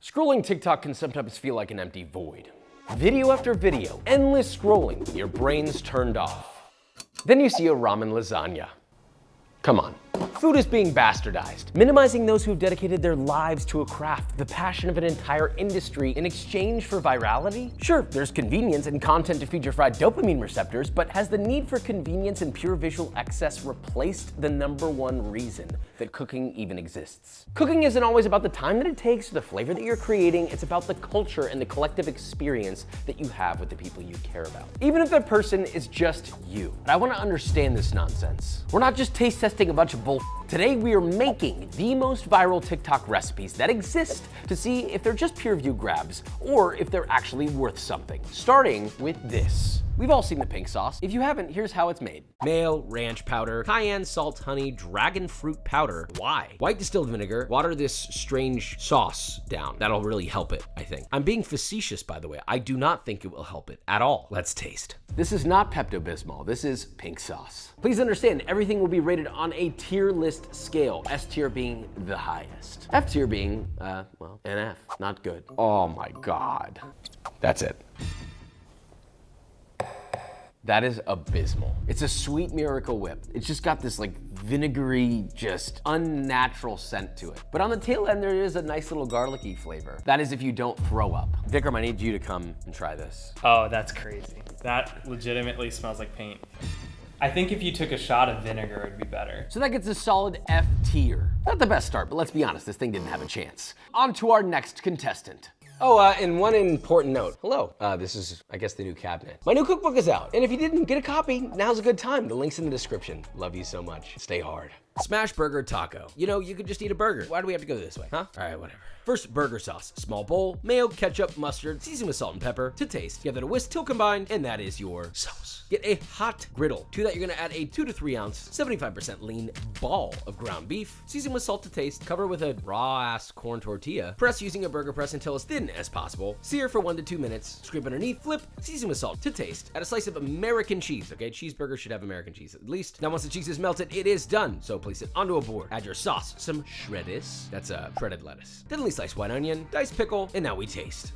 Scrolling TikTok can sometimes feel like an empty void. Video after video, endless scrolling, your brain's turned off. Then you see a ramen lasagna. Come on. Food is being bastardized, minimizing those who've dedicated their lives to a craft, the passion of an entire industry in exchange for virality. Sure, there's convenience and content to feed your fried dopamine receptors, but has the need for convenience and pure visual excess replaced the #1 reason that cooking even exists? Cooking isn't always about the time that it takes or the flavor that you're creating, it's about the culture and the collective experience that you have with the people you care about. Even if that person is just you. But I want to understand this nonsense. We're not just taste testing a bunch of bull. Today we are making the most viral TikTok recipes that exist to see if they're just pure view grabs or if they're actually worth something. Starting with this. We've all seen the pink sauce. If you haven't, here's how it's made. Mayo, ranch powder, cayenne, salt, honey, dragon fruit powder. Why? White distilled vinegar. Water this strange sauce down. That'll really help it, I think. I'm being facetious, by the way. I do not think it will help it at all. Let's taste. This is not Pepto-Bismol. This is pink sauce. Please understand, everything will be rated on a tier list scale. S tier being the highest. F tier being, well, an F. Not good. Oh my God. That's it. That is abysmal. It's a sweet Miracle Whip. It's just got this like vinegary, just unnatural scent to it. But on the tail end, there is a nice little garlicky flavor. That is if you don't throw up. Vikram, I need you to come and try this. Oh, that's crazy. That legitimately smells like paint. I think if you took a shot of vinegar, it'd be better. So that gets a solid F tier. Not the best start, but let's be honest, this thing didn't have a chance. On to our next contestant. Oh, and one important note. Hello, this is, I guess, the new cabinet. My new cookbook is out, and if you didn't get a copy, now's a good time. The link's in the description. Love you so much. Stay hard. Smash burger taco. You know, you could just eat a burger. Why do we have to go this way, huh? All right, whatever. First, burger sauce. Small bowl, mayo, ketchup, mustard, seasoned with salt and pepper to taste. Give that a whisk till combined, and that is your sauce. Get a hot griddle. To that, you're gonna add a 2 to 3 ounce, 75% lean ball of ground beef. Season with salt to taste. Cover with a raw-ass corn tortilla. Press using a burger press until as thin as possible. Sear for 1 to 2 minutes. Scrape underneath, flip, season with salt to taste. Add a slice of American cheese, okay? Cheeseburger should have American cheese at least. Now, once the cheese is melted, it is done. So place it onto a board. Add your sauce, some shreddis. That's shredded lettuce. Thinly sliced white onion, diced pickle, and now we taste.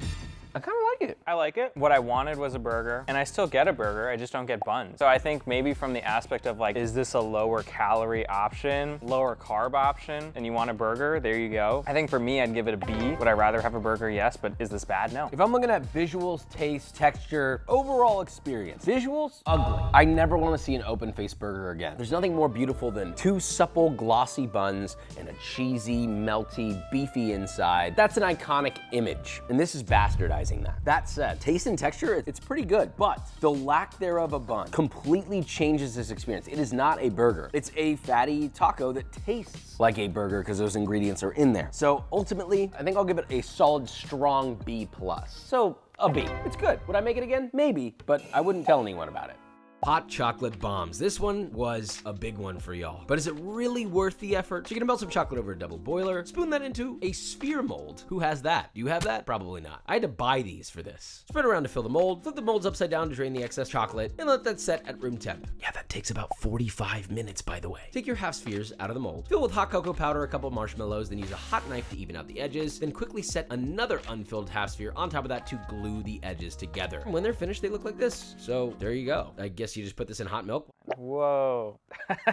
I kind of like it. I like it. What I wanted was a burger, and I still get a burger, I just don't get buns. So I think maybe from the aspect of like, is this a lower calorie option, lower carb option, and you want a burger, there you go. I think for me, I'd give it a B. Would I rather have a burger? Yes, but is this bad? No. If I'm looking at visuals, taste, texture, overall experience, visuals, ugly. I never want to see an open-faced burger again. There's nothing more beautiful than 2 supple, glossy buns and a cheesy, melty, beefy inside. That's an iconic image, and this is bastardized. That said, taste and texture, it's pretty good, but the lack thereof of bun completely changes this experience. It is not a burger. It's a fatty taco that tastes like a burger because those ingredients are in there. So ultimately, I think I'll give it a solid, strong B+. So a B. It's good. Would I make it again? Maybe, but I wouldn't tell anyone about it. Hot chocolate bombs. This one was a big one for y'all. But is it really worth the effort? So you're gonna melt some chocolate over a double boiler, spoon that into a sphere mold. Who has that? Do you have that? Probably not. I had to buy these for this. Spread around to fill the mold, flip the molds upside down to drain the excess chocolate, and let that set at room temp. Yeah, that takes about 45 minutes, by the way. Take your half spheres out of the mold, fill with hot cocoa powder, a couple marshmallows, then use a hot knife to even out the edges, then quickly set another unfilled half sphere on top of that to glue the edges together. And when they're finished, they look like this. So there you go. I guess you just put this in hot milk. Whoa,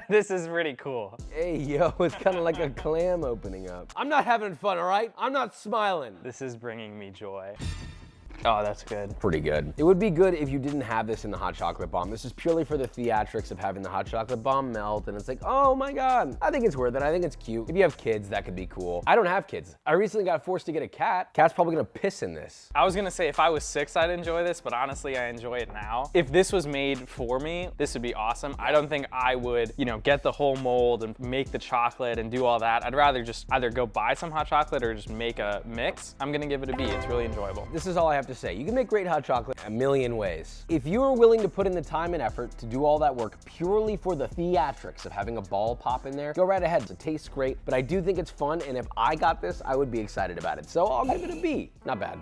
this is pretty cool. Hey, yo, it's kind of like a clam opening up. I'm not having fun, all right? I'm not smiling. This is bringing me joy. Oh, that's good. Pretty good. It would be good if you didn't have this in the hot chocolate bomb. This is purely for the theatrics of having the hot chocolate bomb melt, and it's like, oh my God. I think it's worth it. I think it's cute. If you have kids, that could be cool. I don't have kids. I recently got forced to get a cat. Cat's probably gonna piss in this. I was gonna say if I was 6, I'd enjoy this, but honestly, I enjoy it now. If this was made for me, this would be awesome. I don't think I would, you know, get the whole mold and make the chocolate and do all that. I'd rather just either go buy some hot chocolate or just make a mix. I'm gonna give it a B. It's really enjoyable. This is all I have to say. You can make great hot chocolate a million ways. If you are willing to put in the time and effort to do all that work purely for the theatrics of having a ball pop in there, go right ahead. It tastes great, but I do think it's fun, and if I got this, I would be excited about it. So I'll give it a B. Not bad.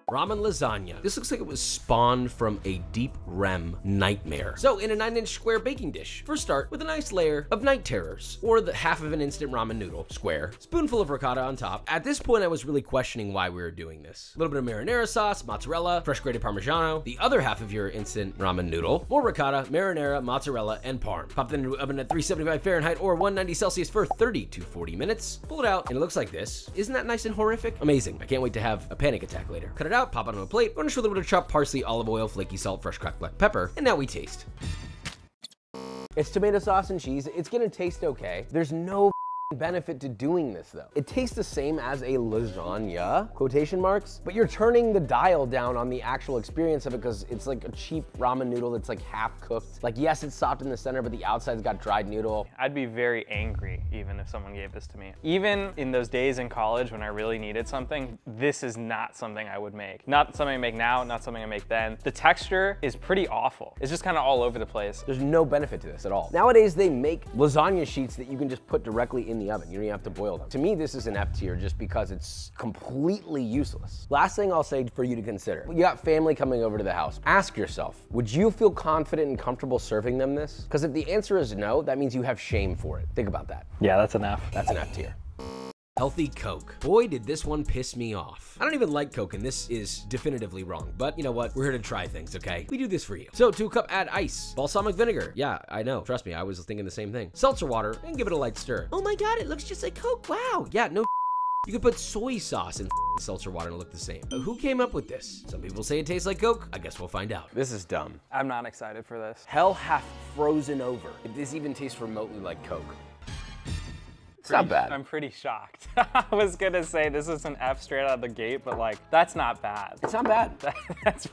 Ramen lasagna. This looks like it was spawned from a deep REM nightmare. So in a 9-inch square baking dish, first start with a nice layer of night terrors, or the half of an instant ramen noodle, square, spoonful of ricotta on top. At this point, I was really questioning why we were doing this. A little bit of marinara sauce, mozzarella, fresh grated Parmigiano, the other half of your instant ramen noodle, more ricotta, marinara, mozzarella, and parm. Pop it into the oven at 375 Fahrenheit or 190 Celsius for 30 to 40 minutes. Pull it out, and it looks like this. Isn't that nice and horrific? Amazing. I can't wait to have a panic attack later. Cut it out, pop it on a plate, garnish with a little bit of chopped parsley, olive oil, flaky salt, fresh cracked black pepper, and now we taste. It's tomato sauce and cheese. It's gonna taste okay. There's no benefit to doing this though. It tastes the same as a lasagna, quotation marks, but you're turning the dial down on the actual experience of it because it's like a cheap ramen noodle that's like half cooked. Like yes, it's soft in the center, but the outside's got dried noodle. I'd be very angry even if someone gave this to me. Even in those days in college when I really needed something, this is not something I would make. Not something I make now, not something I make then. The texture is pretty awful. It's just kind of all over the place. There's no benefit to this at all. Nowadays, they make lasagna sheets that you can just put directly in the oven. You don't even have to boil them. To me, this is an F tier just because it's completely useless. Last thing I'll say for you to consider. You got family coming over to the house. Ask yourself, would you feel confident and comfortable serving them this? Because if the answer is no, that means you have shame for it. Think about that. Yeah, that's an F. That's an F tier. Healthy Coke. Boy, did this one piss me off. I don't even like Coke, and this is definitively wrong, but you know what? We're here to try things, okay? We do this for you. So, to a cup, add ice, balsamic vinegar. Yeah, I know. Trust me, I was thinking the same thing. Seltzer water, and give it a light stir. Oh my God, it looks just like Coke. Wow. Yeah, no. You could put soy sauce in seltzer water and look the same. Who came up with this? Some people say it tastes like Coke. I guess we'll find out. This is dumb. I'm not excited for this. Hell hath frozen over. If this even tastes remotely like Coke. It's not bad. I'm pretty shocked. I was gonna say this is an F straight out of the gate, but like, that's not bad. It's not bad. That's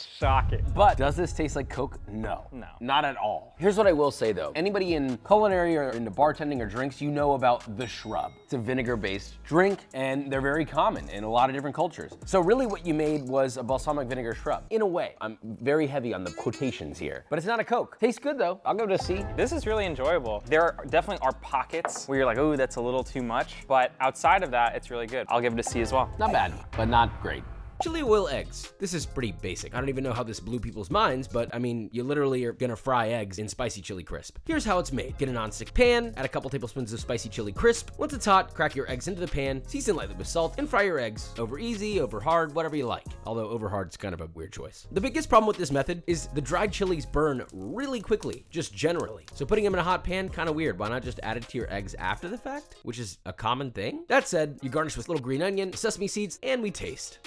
shocking. But does this taste like Coke? No. No. Not at all. Here's what I will say though. Anybody in culinary or into bartending or drinks, you know about the shrub. It's a vinegar-based drink, and they're very common in a lot of different cultures. So really what you made was a balsamic vinegar shrub. In a way, I'm very heavy on the quotations here, but it's not a Coke. Tastes good though. I'll give it a C. This is really enjoyable. There definitely are pockets where you're like, oh, that's a little too much. But outside of that, it's really good. I'll give it a C as well. Not bad, but not great. Chili oil eggs. This is pretty basic. I don't even know how this blew people's minds, but I mean, you literally are gonna fry eggs in spicy chili crisp. Here's how it's made. Get a non-stick pan, add a couple tablespoons of spicy chili crisp. Once it's hot, crack your eggs into the pan, season lightly with salt, and fry your eggs. Over easy, over hard, whatever you like. Although over hard's kind of a weird choice. The biggest problem with this method is the dried chilies burn really quickly, just generally. So putting them in a hot pan, kind of weird. Why not just add it to your eggs after the fact? Which is a common thing. That said, you garnish with little green onion, sesame seeds, and we taste.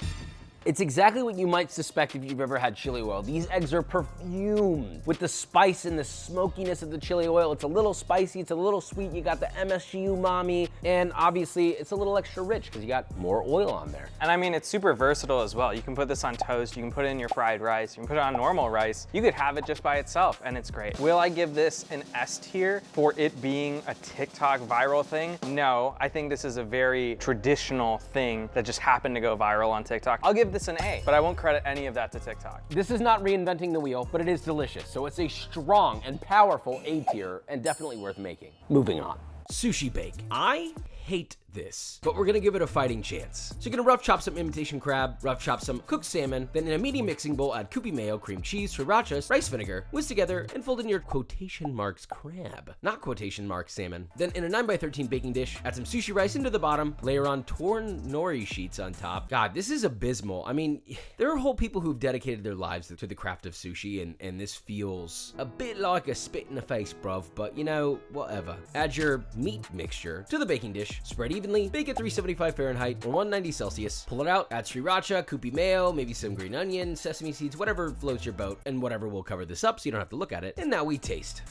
It's exactly what you might suspect if you've ever had chili oil. These eggs are perfumed with the spice and the smokiness of the chili oil. It's a little spicy, it's a little sweet. You got the MSG umami, and obviously it's a little extra rich because you got more oil on there. And I mean, it's super versatile as well. You can put this on toast, you can put it in your fried rice, you can put it on normal rice. You could have it just by itself, and it's great. Will I give this an S tier for it being a TikTok viral thing? No, I think this is a very traditional thing that just happened to go viral on TikTok. I'll give this an A, but I won't credit any of that to TikTok. This is not reinventing the wheel, but it is delicious. So it's a strong and powerful A tier and definitely worth making. Moving on. Sushi bake. I hate this, but we're gonna give it a fighting chance. So you're gonna rough chop some imitation crab, rough chop some cooked salmon, then in a medium mixing bowl add kewpie mayo, cream cheese, sriracha, rice vinegar, whisk together, and fold in your quotation marks crab, not quotation marks salmon. Then in a 9x13 baking dish, add some sushi rice into the bottom, layer on torn nori sheets on top. God, this is abysmal. I mean, there are whole people who've dedicated their lives to the craft of sushi, and this feels a bit like a spit in the face, bruv, but you know, whatever. Add your meat mixture to the baking dish, spread evenly, bake at 375 Fahrenheit or 190 Celsius. Pull it out, add sriracha, kewpie mayo, maybe some green onion, sesame seeds, whatever floats your boat, and whatever will cover this up so you don't have to look at it. And now we taste.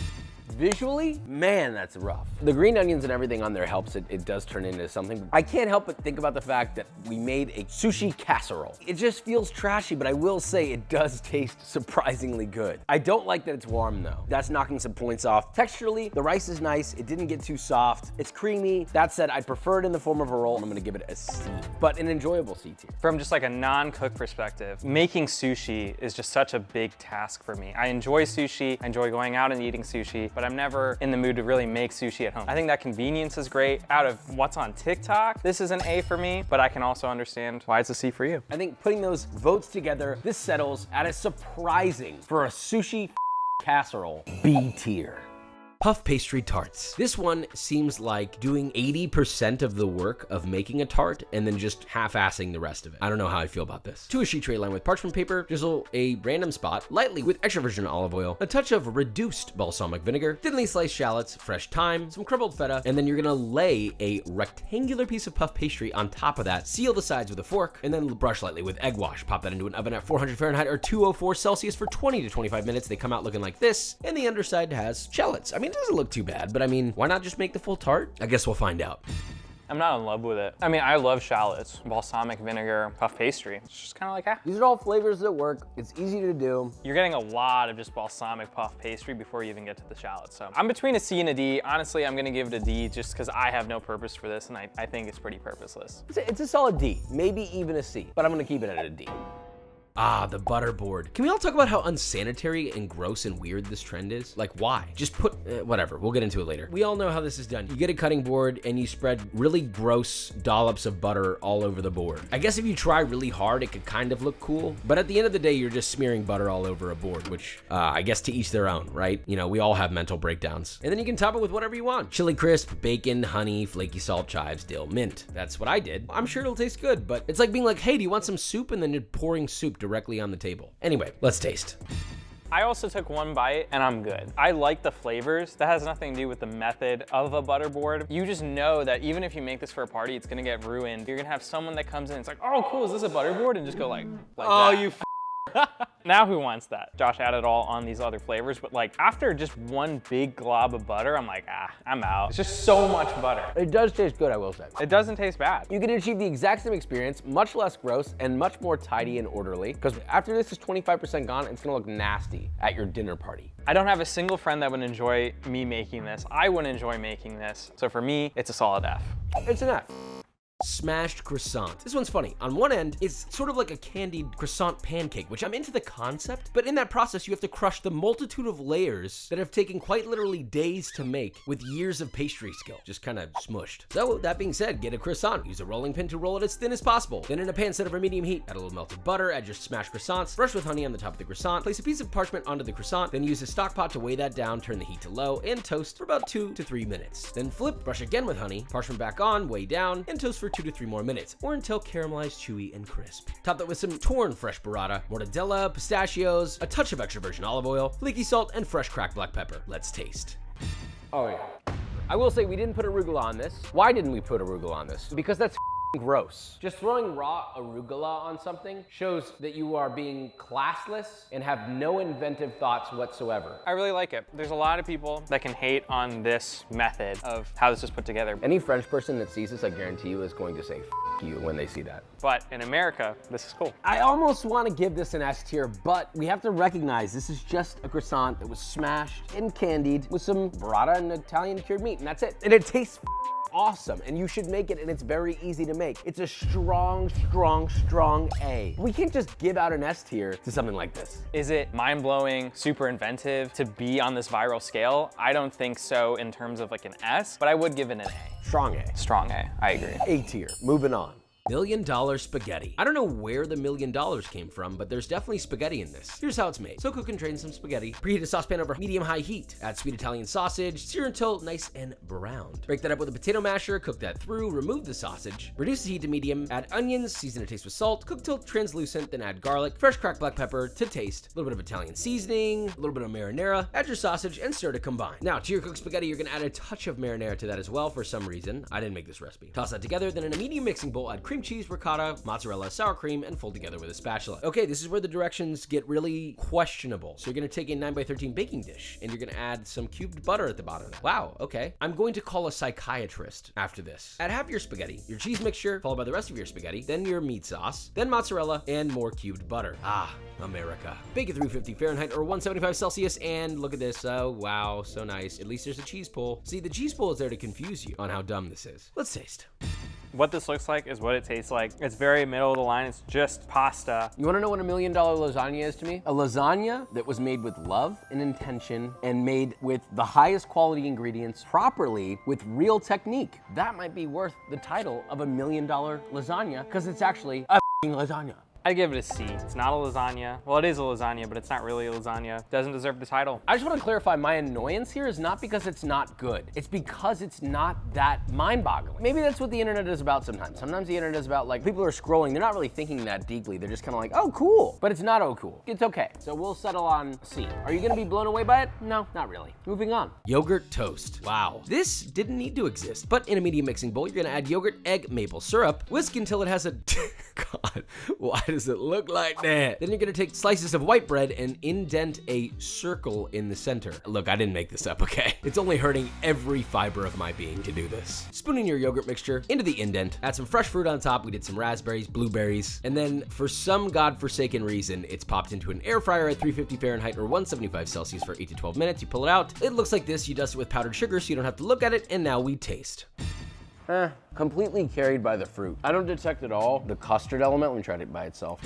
Visually, man, that's rough. The green onions and everything on there helps it does turn into something. I can't help but think about the fact that we made a sushi casserole. It just feels trashy, but I will say it does taste surprisingly good. I don't like that it's warm though. That's knocking some points off. Texturally, the rice is nice. It didn't get too soft. It's creamy. That said, I'd prefer it in the form of a roll, and I'm gonna give it a C, but an enjoyable C tier. From just like a non-cook perspective, making sushi is just such a big task for me. I enjoy sushi. I enjoy going out and eating sushi. but I'm never in the mood to really make sushi at home. I think that convenience is great. Out of what's on TikTok, this is an A for me, but I can also understand why it's a C for you. I think putting those votes together, this settles at a surprising, for a sushi casserole, B tier. Puff pastry tarts. This one seems like doing 80% of the work of making a tart and then just half-assing the rest of it. I don't know how I feel about this. To a sheet tray lined with parchment paper, drizzle a random spot lightly with extra virgin olive oil, a touch of reduced balsamic vinegar, thinly sliced shallots, fresh thyme, some crumbled feta, and then you're gonna lay a rectangular piece of puff pastry on top of that, seal the sides with a fork, and then brush lightly with egg wash. Pop that into an oven at 400 Fahrenheit or 204 Celsius for 20 to 25 minutes. They come out looking like this, and the underside has shallots. I mean, it doesn't look too bad, but I mean, why not just make the full tart? I guess we'll find out. I'm not in love with it. I mean, I love shallots, balsamic vinegar, puff pastry. It's just kind of like, These are all flavors that work. It's easy to do. You're getting a lot of just balsamic puff pastry before you even get to the shallots. So I'm between a C and a D. Honestly, I'm gonna give it a D just because I have no purpose for this, and I think it's pretty purposeless. It's a solid D, maybe even a C, but I'm gonna keep it at a D. Ah, the butter board. Can we all talk about how unsanitary and gross and weird this trend is? Like, why? Just put, whatever, we'll get into it later. We all know how this is done. You get a cutting board and you spread really gross dollops of butter all over the board. I guess if you try really hard, it could kind of look cool, but at the end of the day, you're just smearing butter all over a board, which I guess to each their own, right? You know, we all have mental breakdowns. And then you can top it with whatever you want. Chili crisp, bacon, honey, flaky salt, chives, dill, mint. That's what I did. I'm sure it'll taste good, but it's like being like, hey, do you want some soup? And then you're pouring soup directly on the table. Anyway, let's taste. I also took one bite and I'm good. I like the flavors. That has nothing to do with the method of a butter board. You just know that even if you make this for a party, it's gonna get ruined. You're gonna have someone that comes in, it's like, oh cool, is this a butter board? And just go like oh, that. You Now who wants that? Josh added all on these other flavors, but like after just one big glob of butter, I'm like, I'm out. It's just so much butter. It does taste good, I will say. It doesn't taste bad. You can achieve the exact same experience, much less gross and much more tidy and orderly, because after this is 25% gone, it's gonna look nasty at your dinner party. I don't have a single friend that would enjoy me making this. I wouldn't enjoy making this. So for me, it's a solid F. It's an F. Smashed croissant. This one's funny. On one end, it's sort of like a candied croissant pancake, which I'm into the concept, but in that process, you have to crush the multitude of layers that have taken quite literally days to make with years of pastry skill, just kind of smushed. So that being said, get a croissant. Use a rolling pin to roll it as thin as possible. Then in a pan, set over medium heat, add a little melted butter, add your smashed croissants, brush with honey on the top of the croissant, place a piece of parchment onto the croissant, then use a stock pot to weigh that down, turn the heat to low, and toast for about 2 to 3 minutes. Then flip, brush again with honey, parchment back on, weigh down, and toast for 2 to 3 more minutes, or until caramelized, chewy, and crisp. Top that with some torn fresh burrata, mortadella, pistachios, a touch of extra virgin olive oil, flaky salt, and fresh cracked black pepper. Let's taste. Oh yeah. I will say we didn't put arugula on this. Why didn't we put arugula on this? Because that's gross. Just throwing raw arugula on something shows that you are being classless and have no inventive thoughts whatsoever. I really like it. There's a lot of people that can hate on this method of how this is put together. Any French person that sees this, I guarantee you, is going to say F you when they see that. But in America, this is cool. I almost want to give this an S tier, but we have to recognize this is just a croissant that was smashed and candied with some burrata and Italian cured meat, and that's it. And it tastes awesome, and you should make it, and it's very easy to make. It's a strong, strong, strong A. We can't just give out an S tier to something like this. Is it mind-blowing, super inventive to be on this viral scale? I don't think so in terms of like an S, but I would give it an A. Strong A. Strong A, I agree. A tier, moving on. $1 million spaghetti. I don't know where the $1 million came from, but there's definitely spaghetti in this. Here's how it's made. So cook and drain some spaghetti. Preheat a saucepan over medium-high heat. Add sweet Italian sausage. Sear until nice and browned. Break that up with a potato masher. Cook that through. Remove the sausage. Reduce the heat to medium. Add onions. Season to taste with salt. Cook till translucent. Then add garlic. Fresh cracked black pepper to taste. A little bit of Italian seasoning. A little bit of marinara. Add your sausage and stir to combine. Now, to your cooked spaghetti, you're gonna add a touch of marinara to that as well for some reason. I didn't make this recipe. Toss that together. Then in a medium mixing bowl, add cream cheese, ricotta, mozzarella, sour cream, and fold together with a spatula. Okay, this is where the directions get really questionable. So you're gonna take a 9x13 baking dish and you're gonna add some cubed butter at the bottom. Wow, okay. I'm going to call a psychiatrist after this. Add half your spaghetti, your cheese mixture, followed by the rest of your spaghetti, then your meat sauce, then mozzarella, and more cubed butter. Ah, America. Bake at 350 Fahrenheit or 175 Celsius, and look at this. Oh, wow, so nice. At least there's a cheese pull. See, the cheese pull is there to confuse you on how dumb this is. Let's taste. What this looks like is what it tastes like. It's very middle of the line. It's just pasta. You wanna know what $1 million lasagna is to me? A lasagna that was made with love and intention and made with the highest quality ingredients properly with real technique. That might be worth the title of $1 million lasagna because it's actually a lasagna. I'd give it a C. It's not a lasagna. Well, it is a lasagna, but it's not really a lasagna. Doesn't deserve the title. I just want to clarify, my annoyance here is not because it's not good. It's because it's not that mind-boggling. Maybe that's what the internet is about sometimes. Sometimes the internet is about, like, people are scrolling. They're not really thinking that deeply. They're just kind of like, oh, cool. But it's not oh, cool. It's okay. So we'll settle on C. Are you going to be blown away by it? No, not really. Moving on. Yogurt toast. Wow. This didn't need to exist. But in a medium mixing bowl, you're going to add yogurt, egg, maple syrup, whisk until it has a... God, why does it look like that? Then you're gonna take slices of white bread and indent a circle in the center. Look, I didn't make this up, okay? It's only hurting every fiber of my being to do this. Spoon in your yogurt mixture into the indent, add some fresh fruit on top. We did some raspberries, blueberries, and then for some godforsaken reason, it's popped into an air fryer at 350 Fahrenheit or 175 Celsius for 8 to 12 minutes. You pull it out. It looks like this. You dust it with powdered sugar so you don't have to look at it, and now we taste. Completely carried by the fruit. I don't detect at all the custard element. Let me try it by itself.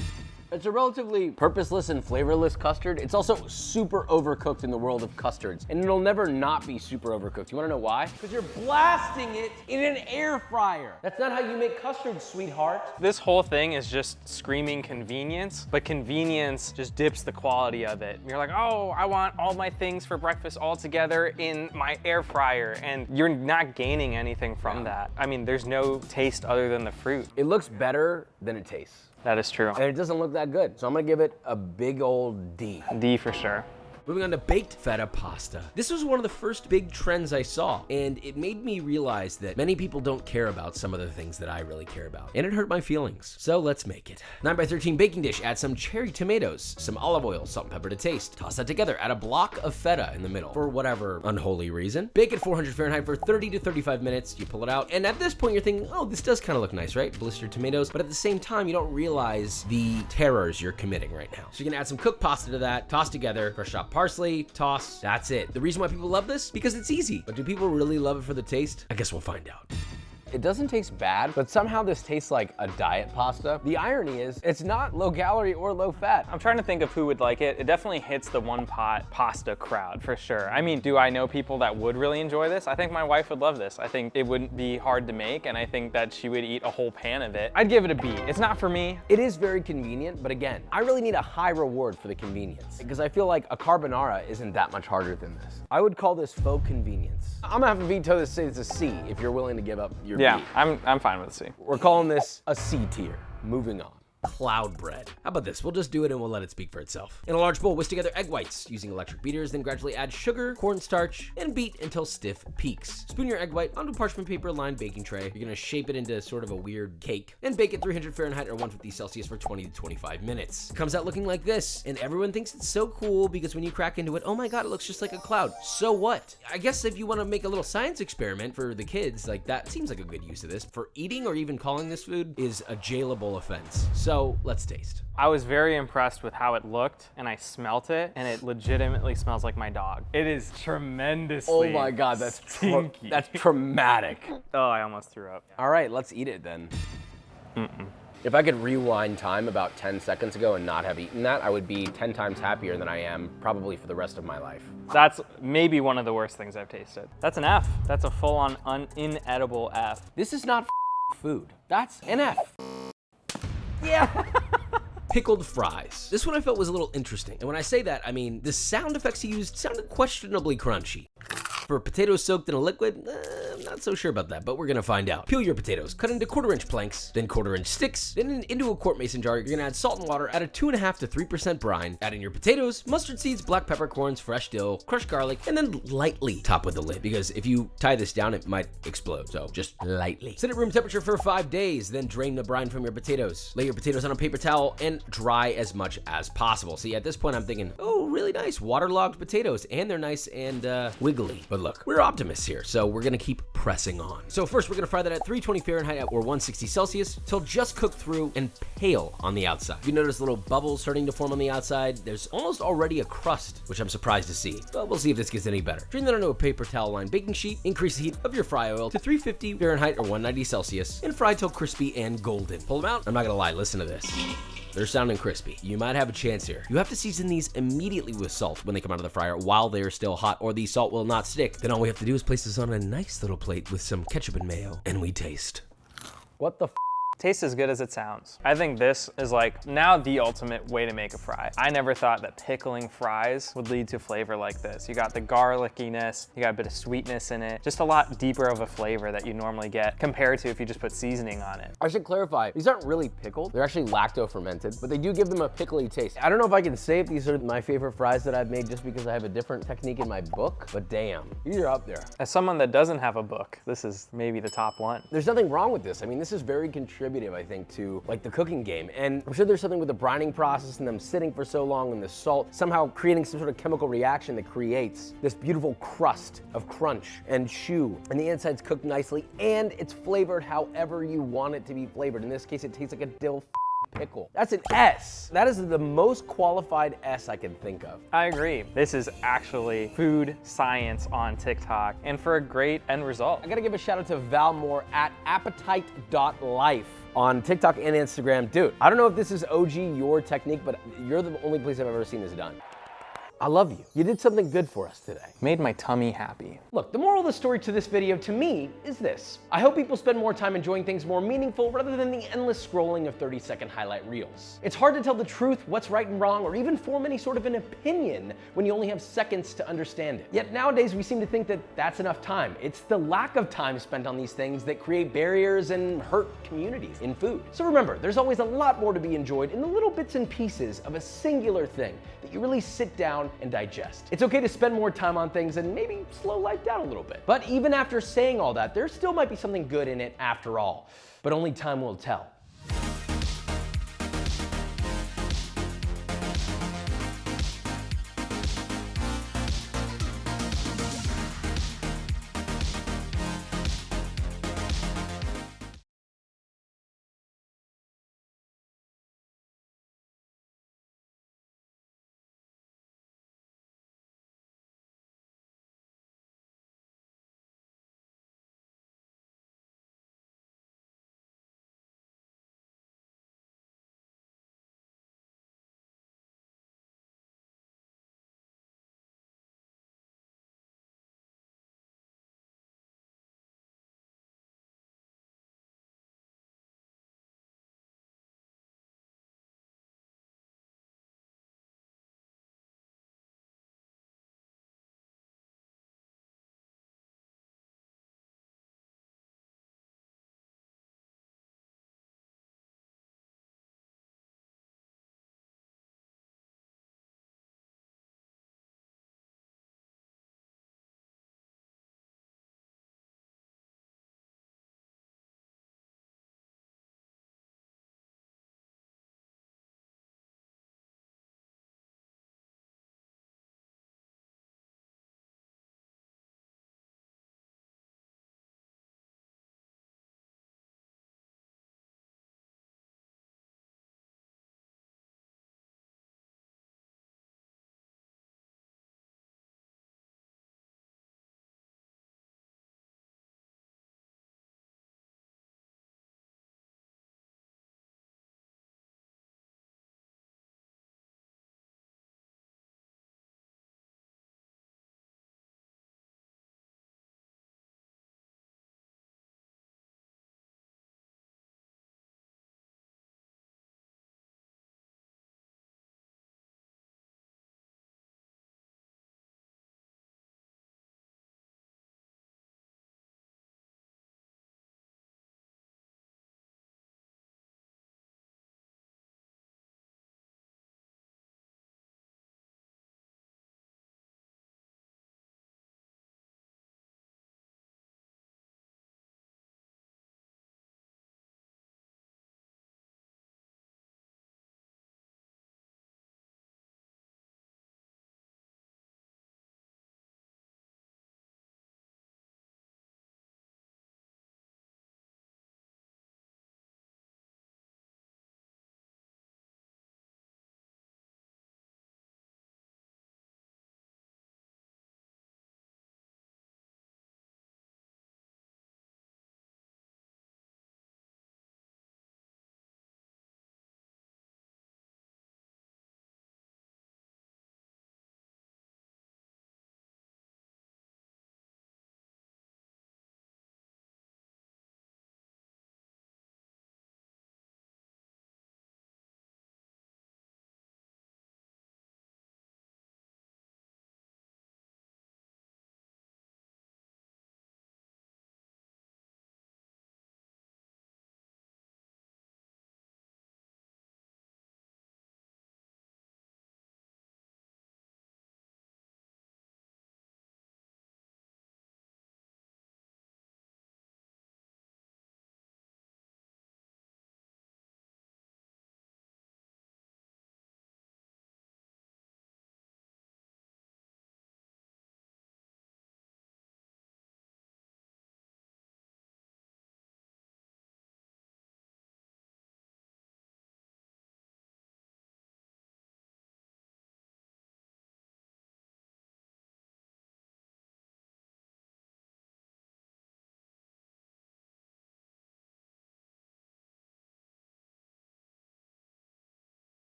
It's a relatively purposeless and flavorless custard. It's also super overcooked in the world of custards, and it'll never not be super overcooked. You wanna know why? Because you're blasting it in an air fryer. That's not how you make custard, sweetheart. This whole thing is just screaming convenience, but convenience just dips the quality of it. You're like, oh, I want all my things for breakfast all together in my air fryer, and you're not gaining anything from that. I mean, there's no taste other than the fruit. It looks better than it tastes. That is true. And it doesn't look that good. So I'm gonna give it a big old D. D for sure. Moving on to baked feta pasta. This was one of the first big trends I saw, and it made me realize that many people don't care about some of the things that I really care about, and it hurt my feelings. So let's make it. 9x13 baking dish, add some cherry tomatoes, some olive oil, salt and pepper to taste. Toss that together, add a block of feta in the middle for whatever unholy reason. Bake at 400 Fahrenheit for 30 to 35 minutes. You pull it out, and at this point you're thinking, oh, this does kind of look nice, right? Blistered tomatoes, but at the same time, you don't realize the terrors you're committing right now. So you're gonna add some cooked pasta to that, toss together, fresh chopped parsley, toss, that's it. The reason why people love this? Because it's easy. But do people really love it for the taste? I guess we'll find out. It doesn't taste bad, but somehow this tastes like a diet pasta. The irony is, it's not low calorie or low fat. I'm trying to think of who would like it. It definitely hits the one pot pasta crowd for sure. I mean, do I know people that would really enjoy this? I think my wife would love this. I think it wouldn't be hard to make, and I think that she would eat a whole pan of it. I'd give it a B. It's not for me. It is very convenient, but again, I really need a high reward for the convenience because I feel like a carbonara isn't that much harder than this. I would call this faux convenience. I'm gonna have to veto this, say it's a C if you're willing to give up your B. Yeah, I'm fine with a C. We're calling this a C tier. Moving on. Cloud bread. How about this? We'll just do it and we'll let it speak for itself. In a large bowl, whisk together egg whites using electric beaters, then gradually add sugar, cornstarch, and beat until stiff peaks. Spoon your egg white onto a parchment paper lined baking tray. You're gonna shape it into sort of a weird cake and bake at 300 Fahrenheit or 150 Celsius for 20 to 25 minutes. It comes out looking like this, and everyone thinks it's so cool because when you crack into it, oh my God, it looks just like a cloud. So what? I guess if you wanna make a little science experiment for the kids, like that seems like a good use of this. For eating or even calling this food is a jailable offense. So let's taste. I was very impressed with how it looked, and I smelt it, and it legitimately smells like my dog. It is tremendously Oh my God, that's stinky. that's traumatic. Oh, I almost threw up. All right, let's eat it then. If I could rewind time about 10 seconds ago and not have eaten that, I would be 10 times happier than I am probably for the rest of my life. That's maybe one of the worst things I've tasted. That's an F. That's a full-on inedible F. This is not food. That's an F. Yeah. Pickled fries. This one I felt was a little interesting. And when I say that, I mean, the sound effects he used sounded questionably crunchy. For potatoes soaked in a liquid, I'm not so sure about that, but we're gonna find out. Peel your potatoes, cut into 1/4-inch planks, then 1/4-inch sticks, then into a quart mason jar. You're gonna add salt and water, add a 2.5 to 3% brine, add in your potatoes, mustard seeds, black peppercorns, fresh dill, crushed garlic, and then lightly top with the lid, because if you tie this down, it might explode, so just lightly. Set at room temperature for 5 days, then drain the brine from your potatoes. Lay your potatoes on a paper towel and dry as much as possible. See, at this point, I'm thinking, oh, really nice waterlogged potatoes, and they're nice and wiggly. But look, we're optimists here, so we're gonna keep pressing on. So first we're gonna fry that at 320 Fahrenheit or 160 Celsius till just cooked through and pale on the outside. You notice little bubbles starting to form on the outside. There's almost already a crust, which I'm surprised to see, but we'll see if this gets any better. Drain that onto a paper towel lined baking sheet, increase the heat of your fry oil to 350 Fahrenheit or 190 Celsius, and fry till crispy and golden. Pull them out. I'm not gonna lie, listen to this. They're sounding crispy. You might have a chance here. You have to season these immediately with salt when they come out of the fryer while they are still hot, or the salt will not stick. Then all we have to do is place this on a nice little plate with some ketchup and mayo, and we taste. What the f? Tastes as good as it sounds. I think this is like now the ultimate way to make a fry. I never thought that pickling fries would lead to flavor like this. You got the garlickiness, you got a bit of sweetness in it, just a lot deeper of a flavor that you normally get compared to if you just put seasoning on it. I should clarify, these aren't really pickled. They're actually lacto-fermented, but they do give them a pickly taste. I don't know if I can say if these are my favorite fries that I've made just because I have a different technique in my book, but damn, these are up there. As someone that doesn't have a book, this is maybe the top one. There's nothing wrong with this. I mean, this is very contributive, I think, to like the cooking game. And I'm sure there's something with the brining process and them sitting for so long and the salt somehow creating some sort of chemical reaction that creates this beautiful crust of crunch and chew. And the inside's cooked nicely and it's flavored however you want it to be flavored. In this case, it tastes like a dill pickle. That's an S. That is the most qualified S I can think of. I agree. This is actually food science on TikTok and for a great end result. I gotta give a shout out to Val Moore at appetite.life on TikTok and Instagram. Dude, I don't know if this is OG your technique, but you're the only place I've ever seen this done. I love you. You did something good for us today. Made my tummy happy. Look, the moral of the story to this video to me is this. I hope people spend more time enjoying things more meaningful rather than the endless scrolling of 30-second highlight reels. It's hard to tell the truth, what's right and wrong, or even form any sort of an opinion when you only have seconds to understand it. Yet nowadays we seem to think that that's enough time. It's the lack of time spent on these things that create barriers and hurt communities in food. So remember, there's always a lot more to be enjoyed in the little bits and pieces of a singular thing that you really sit down and digest. It's okay to spend more time on things and maybe slow life down a little bit. But even after saying all that, there still might be something good in it after all. But only time will tell.